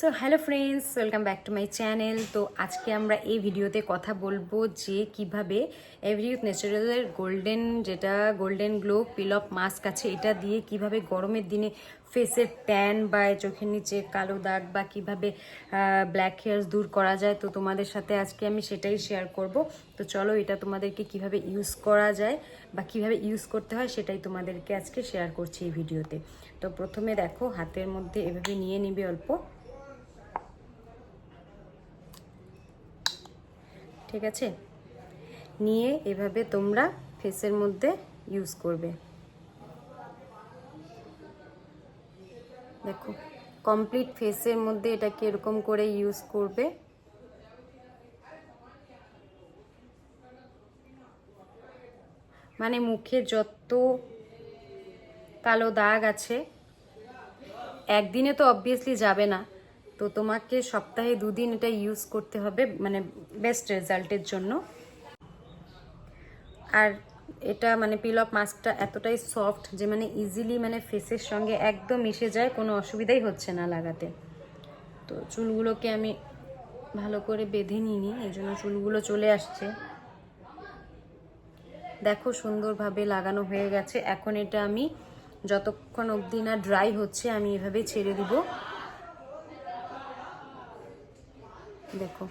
So hello friends, welcome back to my channel. তো আজকে আমরা এই ভিডিওতে কথা বলবো যে কিভাবে এভরিউথ ন্যাচারালের golden glow peel off mask আছে, এটা দিয়ে কিভাবে গরমের দিনে ফেসের ট্যান বা চোখের নিচে কালো দাগ বা কিভাবে ব্ল্যাক হেয়ার্স দূর করা যায়। তো তোমাদের সাথে আজকে আমি সেটাই শেয়ার করব। তো চলো, এটা তোমাদেরকে কিভাবে ইউজ করা যায় বা কিভাবে ইউজ করতে হয় সেটাই তোমাদেরকে আজকে শেয়ার করছি এই ভিডিওতে। তো প্রথমে দেখো, হাতের মধ্যে এভাবে নিয়ে নিবে অল্প, ঠিক আছে? নিয়ে এভাবে তোমরা ফেসের মধ্যে ইউজ করবে। দেখো, কমপ্লিট ফেসের মধ্যে এটাকে এরকম করে ইউজ করবে। মানে মুখে যত কালো দাগ আছে, একদিনে তো অবভিয়াসলি যাবে না, তো তোমাকে সপ্তাহে 2 দিন এটা ইউজ করতে হবে, মানে বেস্ট রেজাল্টের জন্য। আর এটা মানে পিল অফ মাস্কটা এতটাই সফট যে মানে ইজিলি মানে ফেসের সঙ্গে একদম মিশে যায়, কোনো অসুবিধাই হচ্ছে না লাগাতে। তো চুলগুলোকে আমি ভালো করে বেঁধে নিইনি, এই জন্য চুলগুলো চলে আসছে। দেখো, সুন্দরভাবে লাগানো হয়ে গেছে। এখন এটা আমি যতক্ষণ অবধি না ড্রাই হচ্ছে আমি এভাবে ছেড়ে দিব। দেখো,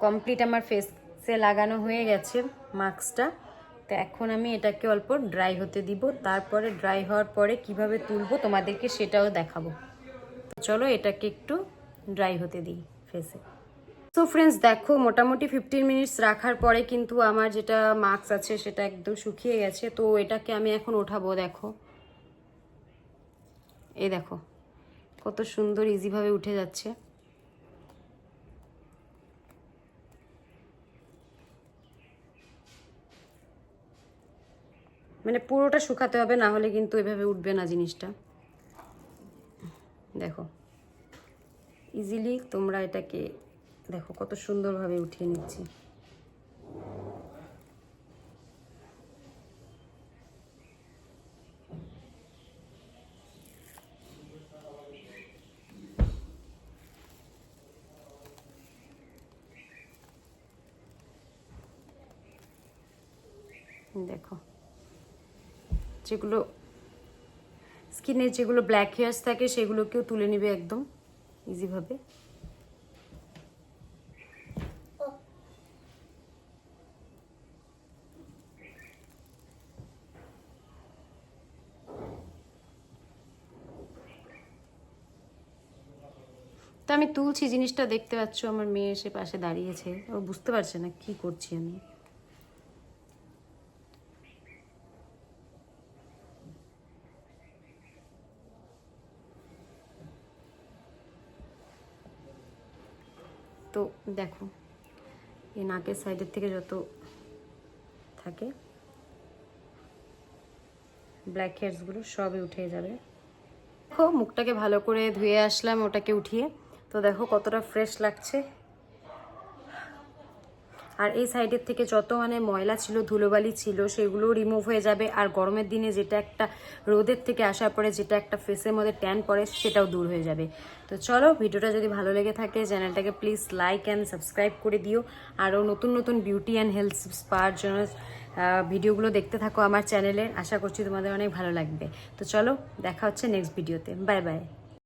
কমপ্লিট আমার ফেসে লাগানো হয়ে গেছে মাস্কটা। তো এখন আমি এটাকে অল্প ড্রাই হতে দিব, তারপরে ড্রাই হওয়ার পরে কিভাবে তুলবো তোমাদেরকে সেটাও দেখাবো। চলো এটাকে একটু ড্রাই হতে দিই ফেসে। সো ফ্রেন্ডস, দেখো মোটামুটি 15 মিনিটস রাখার পরে কিন্তু আমার যেটা মাস্ক আছে সেটা একদম শুকিয়ে গেছে। তো এটাকে আমি এখন ওঠাবো। দেখো, এই দেখো কত সুন্দর ইজিভাবে উঠে যাচ্ছে। মানে পুরোটা শুকাতে হবে, না হলে কিন্তু এভাবে উঠবে না জিনিসটা। দেখো, ইজিলি তোমরা এটাকে দেখো কত সুন্দরভাবে উঠিয়ে নিচ্ছি। দেখো, যেগুলো স্কিনের যেগুলো ব্ল্যাক হেয়ার্স থাকে সেগুলোকেও তুলে নিবে একদম ইজিভাবে। তো আমি তুলছি, জিনিসটা দেখতে পাচ্ছ, আমার মেয়ে এসে পাশে দাঁড়িয়েছে, ও বুঝতে পারছে না কি করছি আমি। তো দেখো, এই নাকের সাইডের থেকে যত থাকে ব্ল্যাক হেয়ারসগুলো সবই উঠে যাবে। দেখো, মুখটাকে ভালো করে ধুয়ে আসলাম ওটাকে উঠিয়ে। তো দেখো কতটা ফ্রেশ লাগছে। আর এই সাইডের থেকে যত মানে ময়লা ছিল, ধুলোবালি ছিল, সেগুলো রিমুভ হয়ে যাবে। আর গরমের দিনে যেটা একটা রোদের থেকে আসার পরে যেটা একটা ফেসের মধ্যে ট্যান পড়ে সেটাও দূর হয়ে যাবে। তো চলো, ভিডিওটা যদি ভালো লেগে থাকে চ্যানেলটাকে প্লিজ লাইক অ্যান্ড সাবস্ক্রাইব করে দিও। আরও নতুন নতুন বিউটি অ্যান্ড হেলথ টিপস পাওয়ার জন্য ভিডিওগুলো দেখতে থাকো আমার চ্যানেলে। আশা করছি তোমাদের অনেক ভালো লাগবে। তো চলো, দেখা হচ্ছে নেক্সট ভিডিওতে। Bye bye.